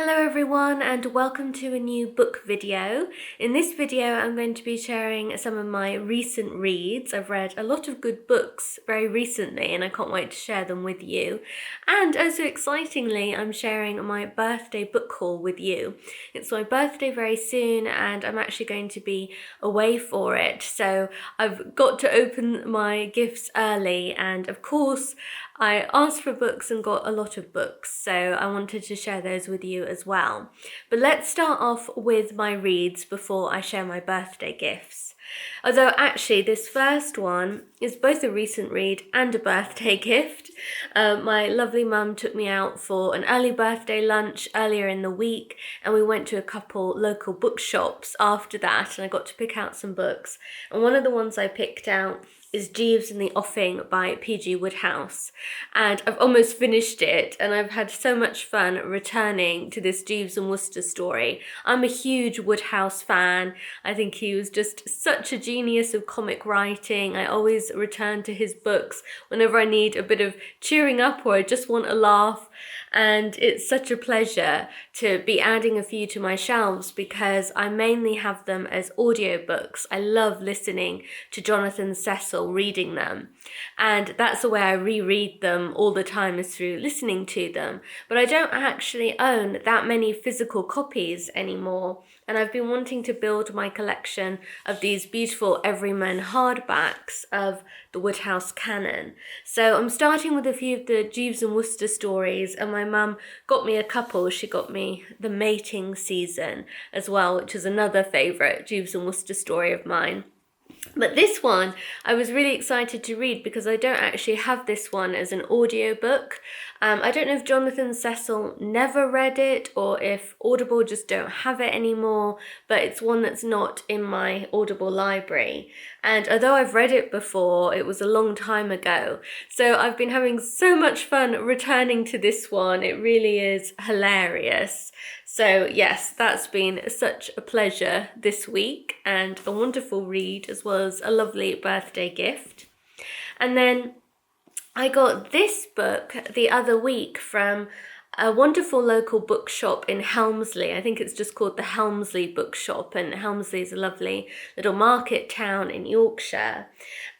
Hello everyone and welcome to a new book video. In this video I'm going to be sharing some of my recent reads. I've read a lot of good books very recently and I can't wait to share them with you. And also excitingly, I'm sharing my birthday book haul with you. It's my birthday very soon and I'm actually going to be away for it. So I've got to open my gifts early, and of course I asked for books and got a lot of books, so I wanted to share those with you as well. But let's start off with my reads before I share my birthday gifts. Although actually this first one is both a recent read and a birthday gift. My lovely mum took me out for an early birthday lunch earlier in the week, and we went to a couple local bookshops after that, and I got to pick out some books. And one of the ones I picked out is Jeeves and the Offing by P.G. Wodehouse, and I've almost finished it and I've had so much fun returning to this Jeeves and Wooster story. I'm a huge Wodehouse fan. I think he was just such a genius of comic writing. I always return to his books whenever I need a bit of cheering up or I just want a laugh, and it's such a pleasure to be adding a few to my shelves because I mainly have them as audiobooks. I love listening to Jonathan Cecil reading them, and that's the way I reread them all the time, is through listening to them. But I don't actually own that many physical copies anymore, and I've been wanting to build my collection of these beautiful Everyman hardbacks of the Wodehouse canon. So I'm starting with a few of the Jeeves and Wooster stories, and my mum got me a couple. She got me The Mating Season as well, which is another favourite Jeeves and Wooster story of mine. But this one I was really excited to read because I don't actually have this one as an audiobook. I don't know if Jonathan Cecil never read it or if Audible just don't have it anymore, but it's one that's not in my Audible library. And although I've read it before, it was a long time ago. So I've been having so much fun returning to this one. It really is hilarious. So yes, that's been such a pleasure this week and a wonderful read, as well as a lovely birthday gift. And then I got this book the other week from a wonderful local bookshop in Helmsley. I think it's just called the Helmsley Bookshop, and Helmsley is a lovely little market town in Yorkshire.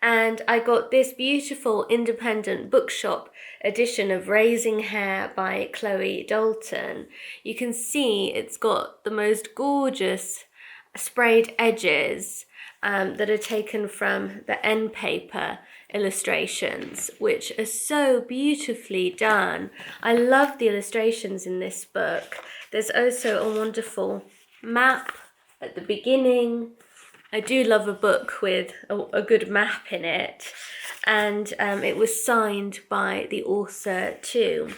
And I got this beautiful independent bookshop edition of Raising Hair by Chloe Dalton. You can see it's got the most gorgeous sprayed edges that are taken from the end paper illustrations, which are so beautifully done. I love the illustrations in this book. There's also a wonderful map at the beginning. I do love a book with a good map in it, and it was signed by the author too.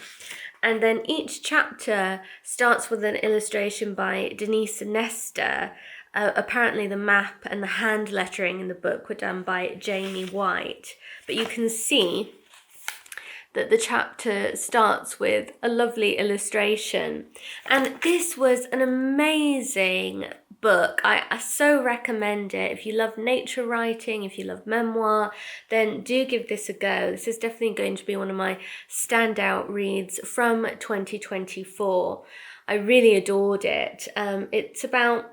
And then each chapter starts with an illustration by Denise Nestor. Apparently the map and the hand lettering in the book were done by Jamie White. But you can see that the chapter starts with a lovely illustration. And this was an amazing book. I so recommend it. If you love nature writing, if you love memoir, then do give this a go. This is definitely going to be one of my standout reads from 2024. I really adored it. It's about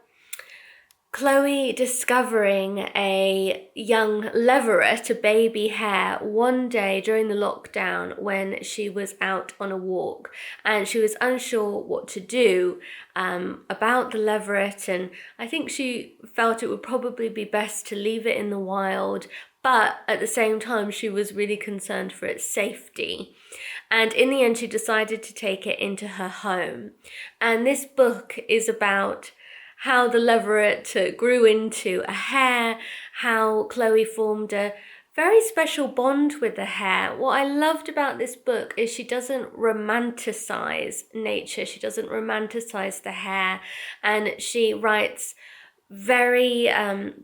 Chloe discovering a young leveret, a baby hare, one day during the lockdown when she was out on a walk, and she was unsure what to do about the leveret, and I think she felt it would probably be best to leave it in the wild, but at the same time she was really concerned for its safety. And in the end she decided to take it into her home. And this book is about how the leveret grew into a hare, how Chloe formed a very special bond with the hare. What I loved about this book is she doesn't romanticize nature, she doesn't romanticize the hare, and she writes very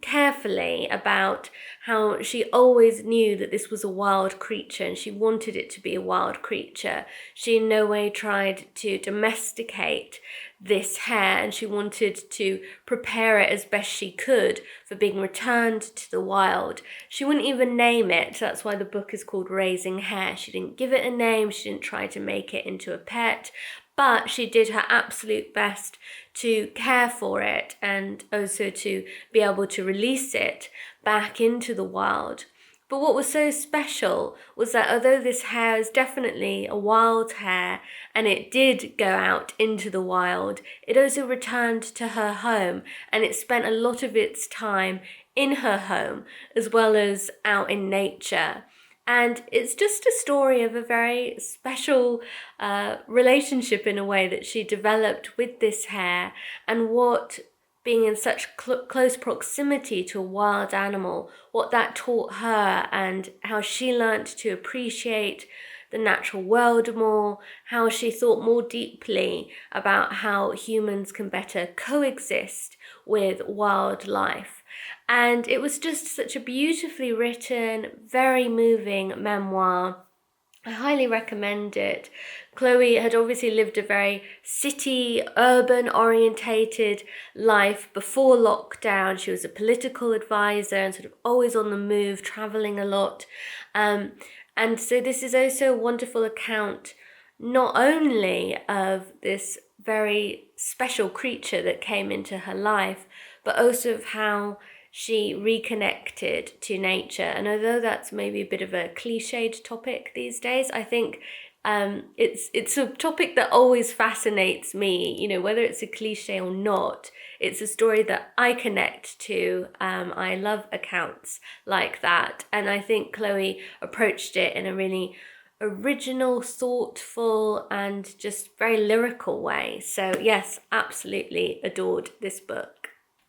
carefully about how she always knew that this was a wild creature and she wanted it to be a wild creature. She in no way tried to domesticate this hare, and she wanted to prepare it as best she could for being returned to the wild. She wouldn't even name it. That's why the book is called Raising Hare. She didn't give it a name. She didn't try to make it into a pet. but she did her absolute best to care for it and also to be able to release it back into the wild. But what was so special was that although this hare is definitely a wild hare and it did go out into the wild, it also returned to her home, and it spent a lot of its time in her home as well as out in nature. And it's just a story of a very special relationship in a way that she developed with this hare, and what being in such close proximity to a wild animal, what that taught her, and how she learnt to appreciate the natural world more, how she thought more deeply about how humans can better coexist with wildlife. And it was just such a beautifully written, very moving memoir. I highly recommend it. Chloe had obviously lived a very city, urban orientated life before lockdown. She was a political advisor and sort of always on the move, traveling a lot. And so this is also a wonderful account, not only of this very special creature that came into her life, but also of how she reconnected to nature. And although that's maybe a bit of a cliched topic these days, I think it's a topic that always fascinates me, you know, whether it's a cliche or not. It's a story that I connect to. I love accounts like that. And I think Chloe approached it in a really original, thoughtful, and just very lyrical way. So yes, absolutely adored this book.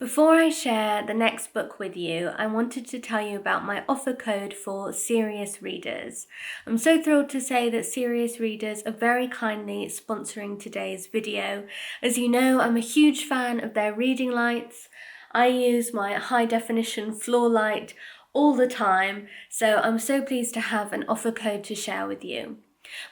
Before I share the next book with you, I wanted to tell you about my offer code for serious readers. I'm so thrilled to say that serious readers are very kindly sponsoring today's video. As you know, I'm a huge fan of their reading lights. I use my high definition floor light all the time, so I'm so pleased to have an offer code to share with you.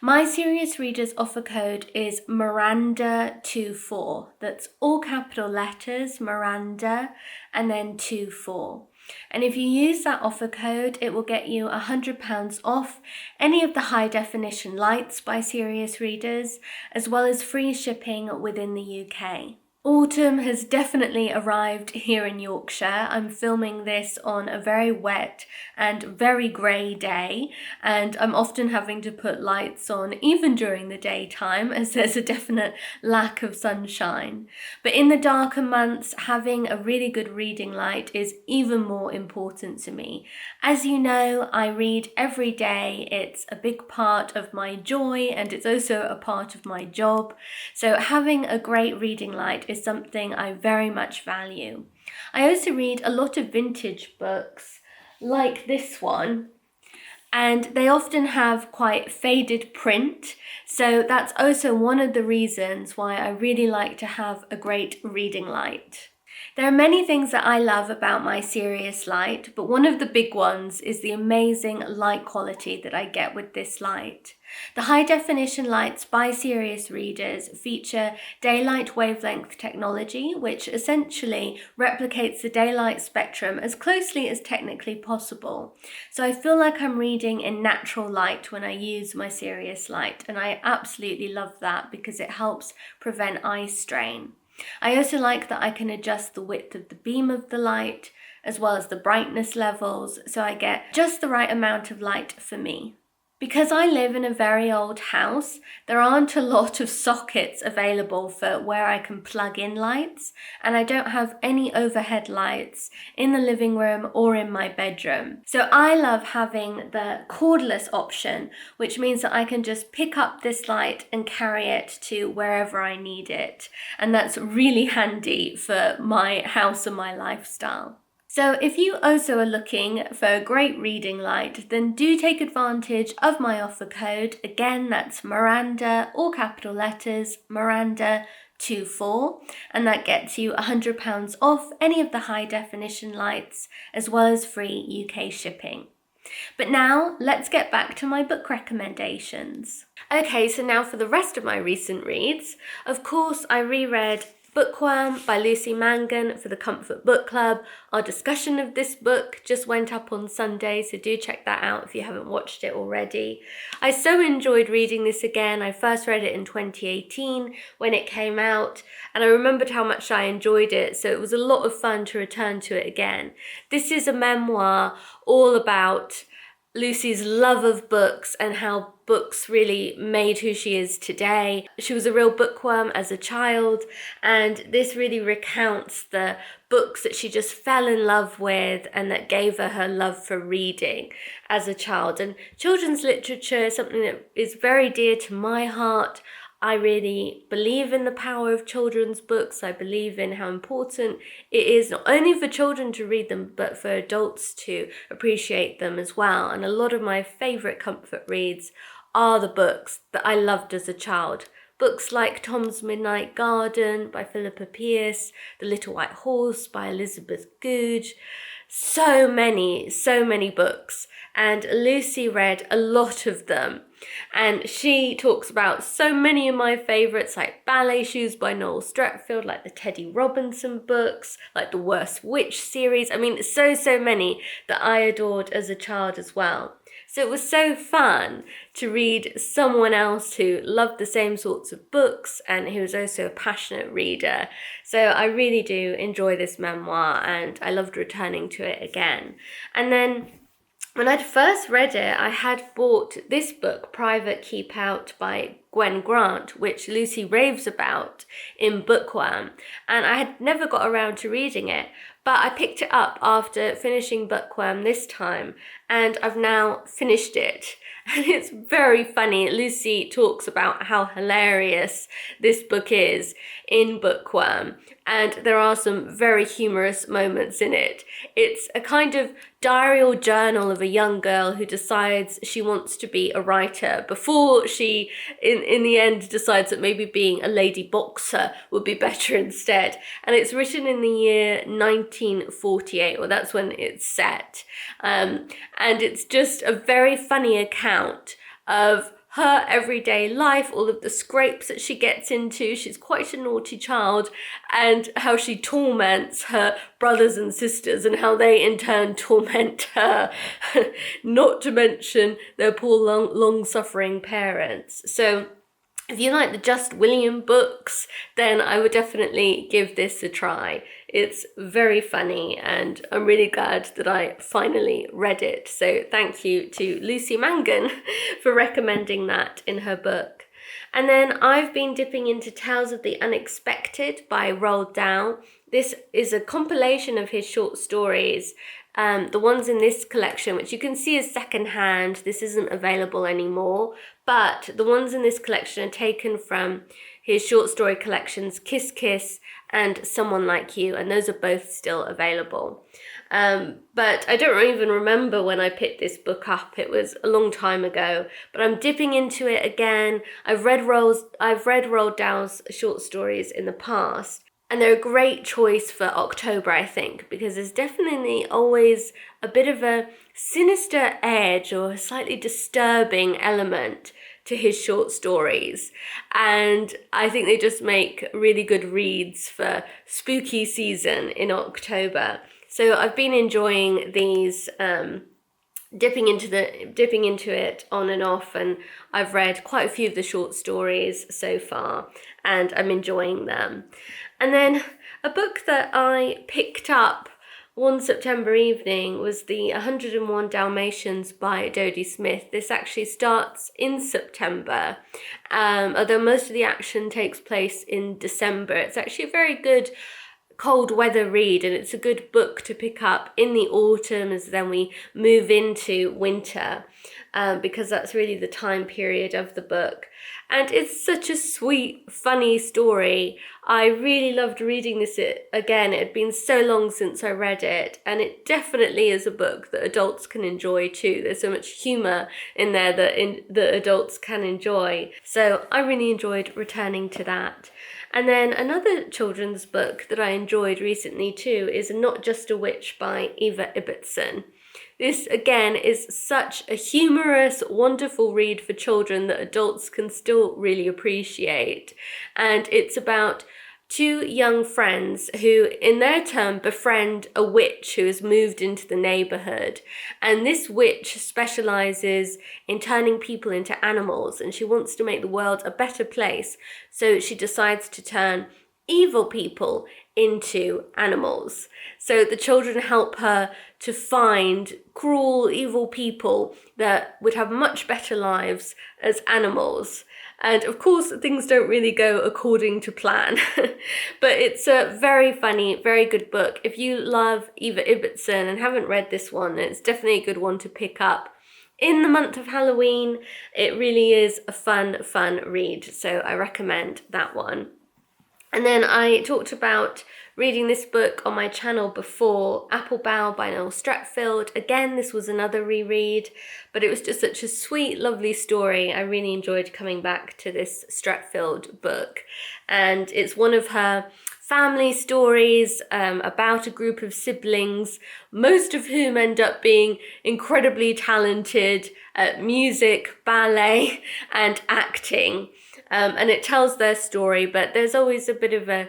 My serious readers offer code is Miranda24. That's all capital letters, Miranda, and then 24. And if you use that offer code, it will get you £100 off any of the high definition lights by serious readers, as well as free shipping within the UK. Autumn has definitely arrived here in Yorkshire. I'm filming this on a very wet and very grey day, and I'm often having to put lights on even during the daytime as there's a definite lack of sunshine. But in the darker months, having a really good reading light is even more important to me. As you know, I read every day. It's a big part of my joy, and it's also a part of my job. So having a great reading light is something I very much value. I also read a lot of vintage books like this one, and they often have quite faded print, so that's also one of the reasons why I really like to have a great reading light. There are many things that I love about my serious light, but one of the big ones is the amazing light quality that I get with this light. The high definition lights by serious readers feature daylight wavelength technology, which essentially replicates the daylight spectrum as closely as technically possible. So I feel like I'm reading in natural light when I use my serious light, and I absolutely love that because it helps prevent eye strain. I also like that I can adjust the width of the beam of the light as well as the brightness levels, so I get just the right amount of light for me. Because I live in a very old house, there aren't a lot of sockets available for where I can plug in lights, and I don't have any overhead lights in the living room or in my bedroom. So I love having the cordless option, which means that I can just pick up this light and carry it to wherever I need it. And that's really handy for my house and my lifestyle. So if you also are looking for a great reading light, then do take advantage of my offer code. Again, that's Miranda, all capital letters, Miranda24, and that gets you £100 off any of the high definition lights, as well as free UK shipping. But now let's get back to my book recommendations. Okay, so now for the rest of my recent reads. Of course, I reread Bookworm by Lucy Mangan for the Comfort Book Club. Our discussion of this book just went up on Sunday, so do check that out if you haven't watched it already. I so enjoyed reading this again. I first read it in 2018 when it came out, and I remembered how much I enjoyed it, so it was a lot of fun to return to it again. This is a memoir all about Lucy's love of books and how books really made who she is today. She was a real bookworm as a child, and this really recounts the books that she just fell in love with and that gave her her love for reading as a child. And children's literature is something that is very dear to my heart. I really believe in the power of children's books. I believe in how important it is not only for children to read them, but for adults to appreciate them as well. And a lot of my favourite comfort reads are the books that I loved as a child. Books like Tom's Midnight Garden by Philippa Pearce, The Little White Horse by Elizabeth Goudge. So many books, and Lucy read a lot of them, and she talks about so many of my favourites, like Ballet Shoes by Noel Streatfeild, like the Teddy Robinson books, like the Worst Witch series. I mean, so many that I adored as a child as well. So it was so fun to read someone else who loved the same sorts of books and who was also a passionate reader. So I really do enjoy this memoir, and I loved returning to it again. And then when I'd first read it, I had bought this book, Private Keep Out by Gwen Grant, which Lucy raves about in Bookworm, and I had never got around to reading it, but I picked it up after finishing Bookworm this time, and I've now finished it. And it's very funny. Lucy talks about how hilarious this book is in Bookworm, and there are some very humorous moments in it. It's a kind of diary or journal of a young girl who decides she wants to be a writer before she, in the end, decides that maybe being a lady boxer would be better instead. And it's written in the year 1948, or that's when it's set. And it's just a very funny account of her everyday life, all of the scrapes that she gets into. She's quite a naughty child, and how she torments her brothers and sisters and how they in turn torment her, not to mention their poor long-suffering parents. So if you like the Just William books, then I would definitely give this a try. It's very funny, and I'm really glad that I finally read it. So thank you to Lucy Mangan for recommending that in her book. And then I've been dipping into Tales of the Unexpected by Roald Dahl. This is a compilation of his short stories. The ones in this collection, which you can see is secondhand, this isn't available anymore, but the ones in this collection are taken from his short story collections, Kiss Kiss and Someone Like You, and those are both still available. But I don't even remember when I picked this book up. It was a long time ago, but I'm dipping into it again. I've read Roald Dahl's short stories in the past, and they're a great choice for October, I think, because there's definitely always a bit of a sinister edge or a slightly disturbing element to his short stories. And I think they just make really good reads for spooky season in October. So I've been enjoying these, dipping into it on and off, and I've read quite a few of the short stories so far, and I'm enjoying them. And then a book that I picked up one September evening was the 101 Dalmatians by Dodie Smith. This actually starts in September, although most of the action takes place in December. It's actually a very good cold weather read, and it's a good book to pick up in the autumn as then we move into winter, because that's really the time period of the book. And it's such a sweet, funny story. I really loved reading this again. It had been so long since I read it, and it definitely is a book that adults can enjoy too. There's so much humour in there that adults can enjoy. So I really enjoyed returning to that. And then another children's book that I enjoyed recently too is Not Just a Witch by Eva Ibbotson. This, again, is such a humorous, wonderful read for children that adults can still really appreciate. And it's about two young friends who, in their turn, befriend a witch who has moved into the neighborhood. And this witch specializes in turning people into animals, and she wants to make the world a better place. So she decides to turn evil people into animals. So the children help her to find cruel, evil people that would have much better lives as animals. And of course, things don't really go according to plan. But it's a very funny, very good book. If you love Eva Ibbotson and haven't read this one, it's definitely a good one to pick up. In the month of Halloween, it really is a fun read. So I recommend that one. And then I talked about reading this book on my channel before, Apple Bough by Noel Streatfeild. Again, this was another reread, but it was just such a sweet, lovely story. I really enjoyed coming back to this Streatfeild book. And it's one of her family stories about a group of siblings, most of whom end up being incredibly talented at music, ballet, and acting. And it tells their story, but there's always a bit of a,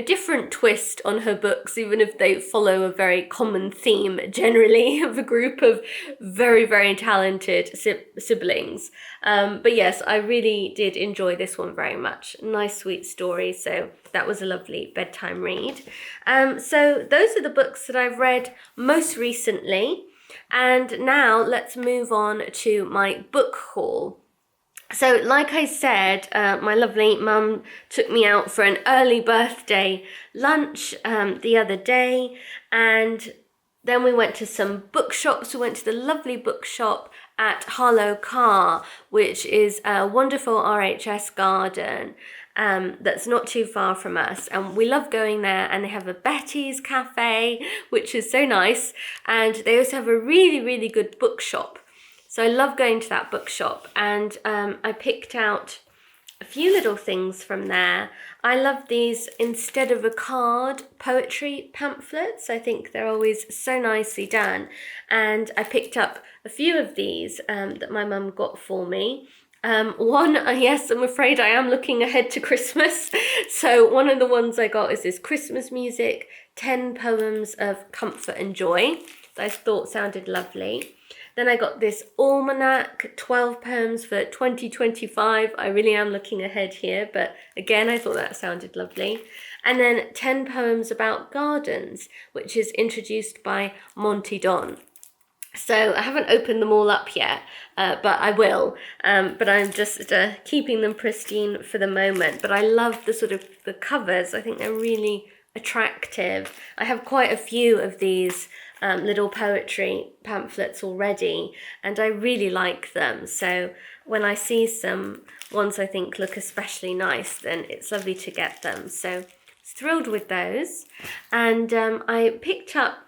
different twist on her books, even if they follow a very common theme generally of a group of very, very talented siblings. But yes, I really did enjoy this one very much. Nice, sweet story. So that was a lovely bedtime read. So those are the books that I've read most recently. And now let's move on to my book haul. So like I said, my lovely mum took me out for an early birthday lunch the other day, and then we went to some bookshops. We went to the lovely bookshop at Harlow Car, which is a wonderful RHS garden that's not too far from us, and we love going there. And they have a Betty's cafe, which is so nice, and they also have a really, really good bookshop. So I love going to that bookshop, and I picked out a few little things from there. I love these instead of a card poetry pamphlets. I think they're always so nicely done. And I picked up a few of these that my mum got for me. One, yes, I'm afraid I am looking ahead to Christmas. So one of the ones I got is this Christmas music, 10 poems of comfort and joy, that I thought sounded lovely. Then I got this almanac, 12 poems for 2025. I really am looking ahead here, but again, I thought that sounded lovely. And then 10 poems about gardens, which is introduced by Monty Don. So I haven't opened them all up yet, but I will. But I'm just keeping them pristine for the moment. But I love the covers. I think they're really attractive. I have quite a few of these little poetry pamphlets already, and I really like them. So when I see some ones I think look especially nice, then it's lovely to get them. So thrilled with those. And I picked up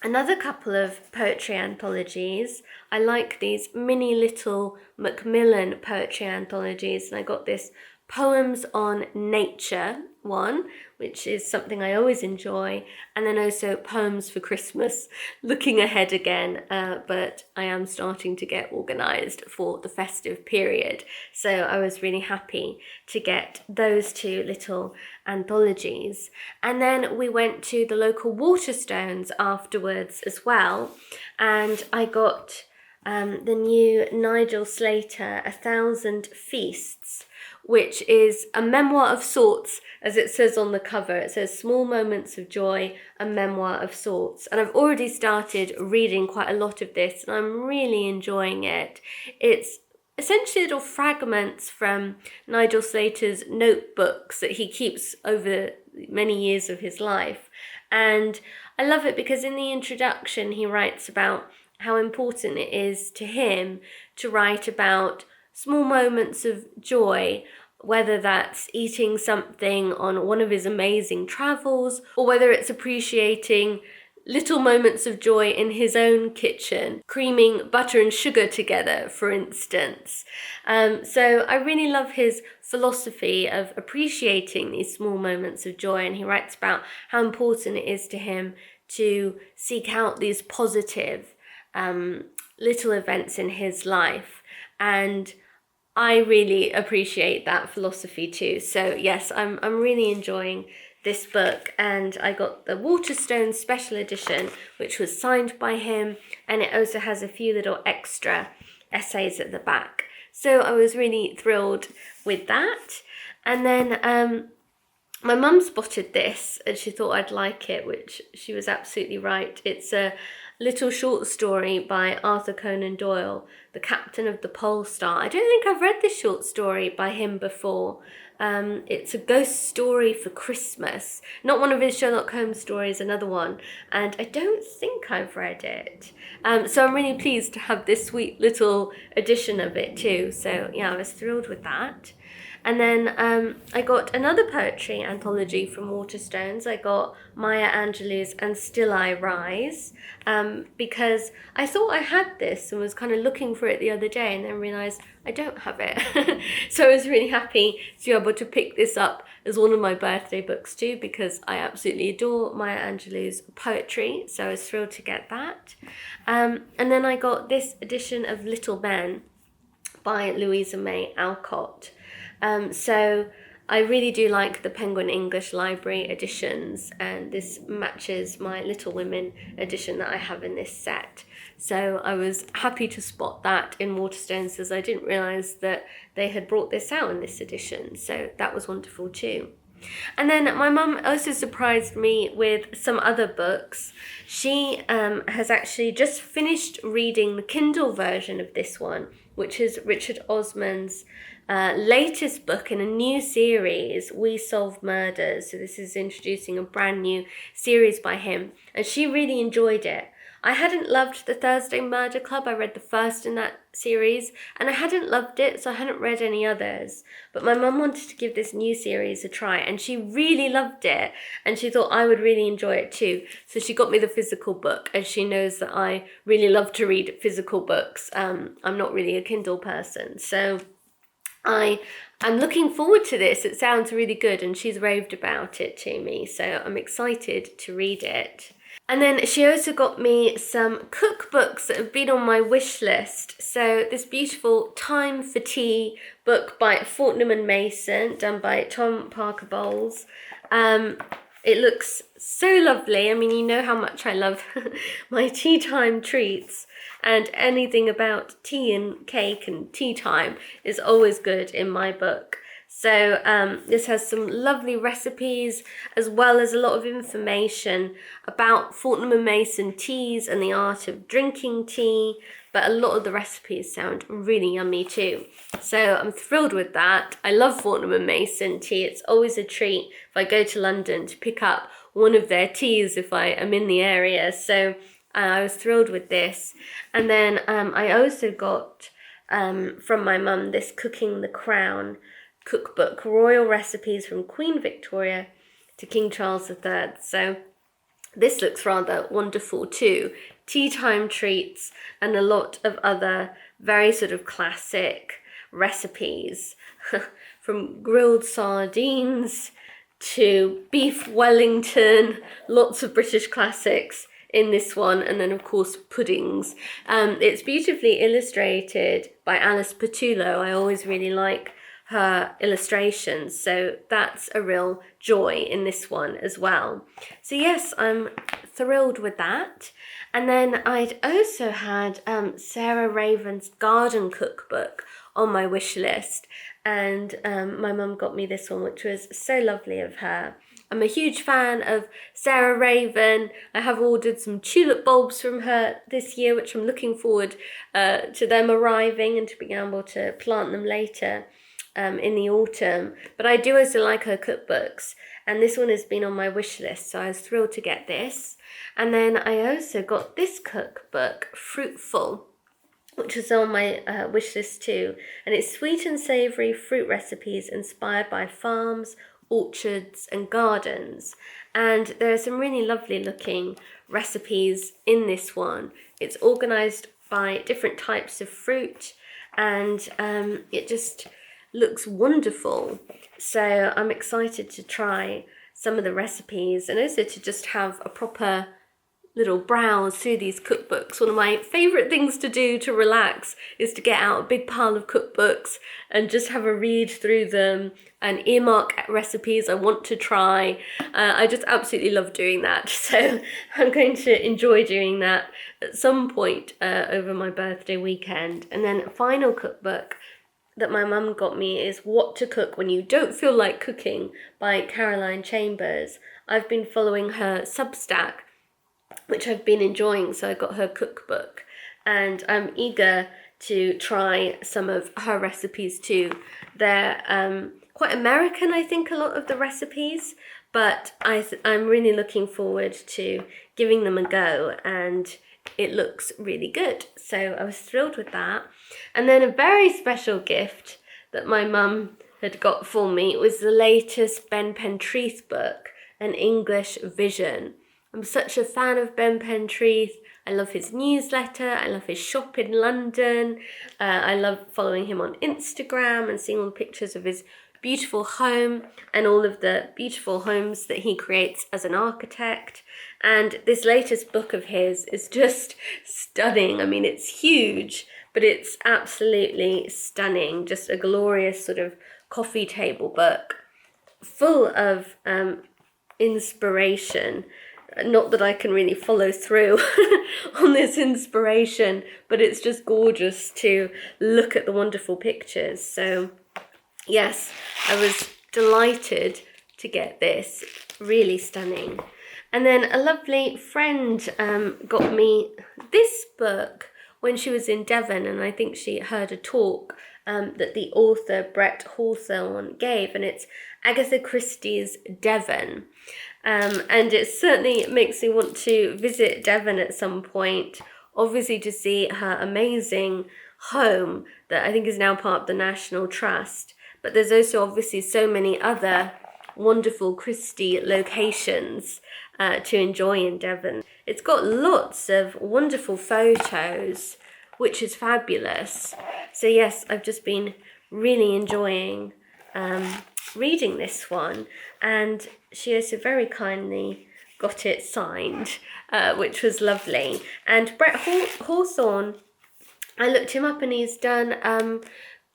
another couple of poetry anthologies. I like these mini little Macmillan poetry anthologies, and I got this Poems on Nature one, which is something I always enjoy, and then also Poems for Christmas, looking ahead again, but I am starting to get organised for the festive period, so I was really happy to get those two little anthologies. And then we went to the local Waterstones afterwards as well, and I got the new Nigel Slater 1,000 Feasts, which is a memoir of sorts, as it says on the cover. It says Small Moments of Joy, a memoir of sorts. And I've already started reading quite a lot of this, and I'm really enjoying it. It's essentially little fragments from Nigel Slater's notebooks that he keeps over many years of his life. And I love it because in the introduction, he writes about how important it is to him to write about small moments of joy, whether that's eating something on one of his amazing travels, or whether it's appreciating little moments of joy in his own kitchen, creaming butter and sugar together, for instance. So I really love his philosophy of appreciating these small moments of joy, and he writes about how important it is to him to seek out these positive little events in his life. And I really appreciate that philosophy too. So yes, I'm really enjoying this book, and I got the Waterstone special edition, which was signed by him, and it also has a few little extra essays at the back. So I was really thrilled with that. And then my mum spotted this and she thought I'd like it, which she was absolutely right. It's a little short story by Arthur Conan Doyle, The Captain of the Pole Star. I don't think I've read this short story by him before. It's a ghost story for Christmas. Not one of his Sherlock Holmes stories, another one. And I don't think I've read it. So I'm really pleased to have this sweet little edition of it too. So yeah, I was thrilled with that. And then I got another poetry anthology from Waterstones. I got Maya Angelou's And Still I Rise, because I thought I had this and was kind of looking for it the other day and then realised I don't have it. So I was really happy to be able to pick this up as one of my birthday books too, because I absolutely adore Maya Angelou's poetry. So I was thrilled to get that. And then I got this edition of Little Men by Louisa May Alcott. So I really do like the Penguin English Library editions, and this matches my Little Women edition that I have in this set. So I was happy to spot that in Waterstones, as I didn't realise that they had brought this out in this edition. So that was wonderful too. And then my mum also surprised me with some other books. She has actually just finished reading the Kindle version of this one, which is Richard Osman's latest book in a new series, We Solve Murders. So this is introducing a brand new series by him, and she really enjoyed it. I hadn't loved the Thursday Murder Club. I read the first in that series, and I hadn't loved it, so I hadn't read any others. But my mum wanted to give this new series a try, and she really loved it, and she thought I would really enjoy it too. So she got me the physical book, as she knows that I really love to read physical books. I'm not really a Kindle person, so I'm looking forward to this. It sounds really good, and she's raved about it to me, so I'm excited to read it. And then she also got me some cookbooks that have been on my wish list. So this beautiful Time for Tea book by Fortnum and Mason, done by Tom Parker Bowles. It looks so lovely. I mean, you know how much I love my tea time treats, and anything about tea and cake and tea time is always good in my book. So this has some lovely recipes, as well as a lot of information about Fortnum and Mason teas and the art of drinking tea, but a lot of the recipes sound really yummy too. So I'm thrilled with that. I love Fortnum and Mason tea. It's always a treat if I go to London to pick up one of their teas if I am in the area. So I was thrilled with this. And then I also got from my mum this Cooking the Crown cookbook, royal recipes from Queen Victoria to King Charles III. So this looks rather wonderful too. Tea time treats and a lot of other very sort of classic recipes from grilled sardines to beef Wellington, lots of British classics in this one, and then of course puddings. It's beautifully illustrated by Alice Petullo. I always really like her illustrations, so that's a real joy in this one as well. So yes, I'm thrilled with that. And then I'd also had Sarah Raven's garden cookbook on my wish list, and my mum got me this one, which was so lovely of her. I'm a huge fan of Sarah Raven. I have ordered some tulip bulbs from her this year, which I'm looking forward to them arriving and to being able to plant them later in the autumn. But I do also like her cookbooks, and this one has been on my wish list, so I was thrilled to get this. And then I also got this cookbook, Fruitful, which was on my wish list too, and it's sweet and savoury fruit recipes inspired by farms, orchards and gardens. And there are some really lovely looking recipes in this one. It's organised by different types of fruit, and it just looks wonderful. So I'm excited to try some of the recipes, and also to just have a proper little browse through these cookbooks. One of my favourite things to do to relax is to get out a big pile of cookbooks and just have a read through them and earmark recipes I want to try. I just absolutely love doing that. So I'm going to enjoy doing that at some point over my birthday weekend. And then a final cookbook that my mum got me is What to Cook When You Don't Feel Like Cooking by Caroline Chambers. I've been following her Substack, which I've been enjoying, so I got her cookbook, and I'm eager to try some of her recipes too. They're quite American, I think, a lot of the recipes, but I'm really looking forward to giving them a go, and it looks really good. So I was thrilled with that. And then a very special gift that my mum had got for me was the latest Ben Pentreath book, An English Vision. I'm such a fan of Ben Pentreath. I love his newsletter. I love his shop in London. I love following him on Instagram and seeing all the pictures of his beautiful home and all of the beautiful homes that he creates as an architect. And this latest book of his is just stunning. I mean, it's huge, but it's absolutely stunning. Just a glorious sort of coffee table book full of inspiration. Not that I can really follow through on this inspiration, but it's just gorgeous to look at the wonderful pictures. So yes, I was delighted to get this. Really stunning. And then a lovely friend got me this book when she was in Devon, and I think she heard a talk that the author Brett Hawthorne gave, and it's Agatha Christie's Devon. And it certainly makes me want to visit Devon at some point, obviously to see her amazing home that I think is now part of the National Trust. But there's also obviously so many other wonderful Christie locations to enjoy in Devon. It's got lots of wonderful photos, which is fabulous. So yes, I've just been really enjoying reading this one, and she also very kindly got it signed, which was lovely. And Brett Hawthorne, I looked him up, and he's done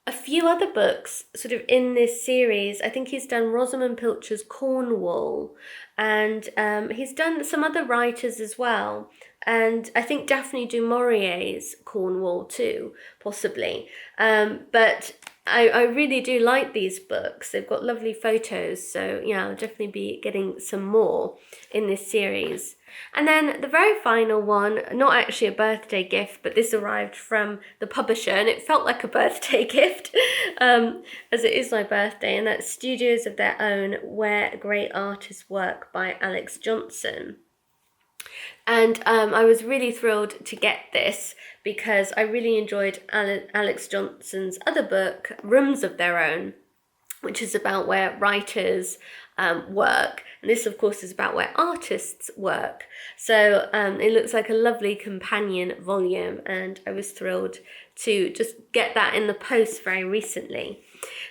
a few other books sort of in this series. I think he's done Rosamund Pilcher's Cornwall, and he's done some other writers as well. And I think Daphne du Maurier's Cornwall too, possibly. But I really do like these books. They've got lovely photos. So yeah, I'll definitely be getting some more in this series. And then the very final one, not actually a birthday gift, but this arrived from the publisher, and it felt like a birthday gift, as it is my birthday, and that's Studios of Their Own, Where Great Artists Work by Alex Johnson. And I was really thrilled to get this because I really enjoyed Alex Johnson's other book, Rooms of Their Own, which is about where writers work. And this, of course, is about where artists work. So it looks like a lovely companion volume, and I was thrilled to just get that in the post very recently.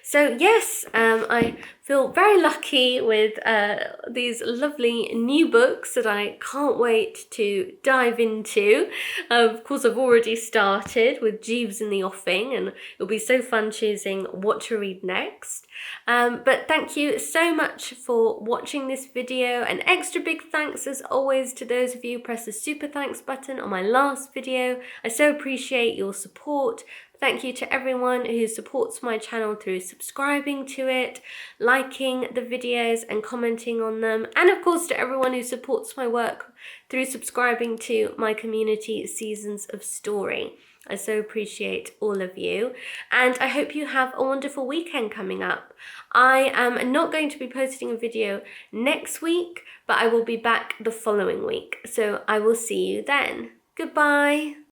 So yes, I feel very lucky with these lovely new books that I can't wait to dive into. Of course, I've already started with Jeeves in the Offing, and it'll be so fun choosing what to read next. But thank you so much for watching this video. An extra big thanks as always to those of you who pressed the super thanks button on my last video. I so appreciate your support. Thank you to everyone who supports my channel through subscribing to it, liking the videos and commenting on them, and of course to everyone who supports my work through subscribing to my community Seasons of Story. I so appreciate all of you, and I hope you have a wonderful weekend coming up. I am not going to be posting a video next week, but I will be back the following week, so I will see you then. Goodbye.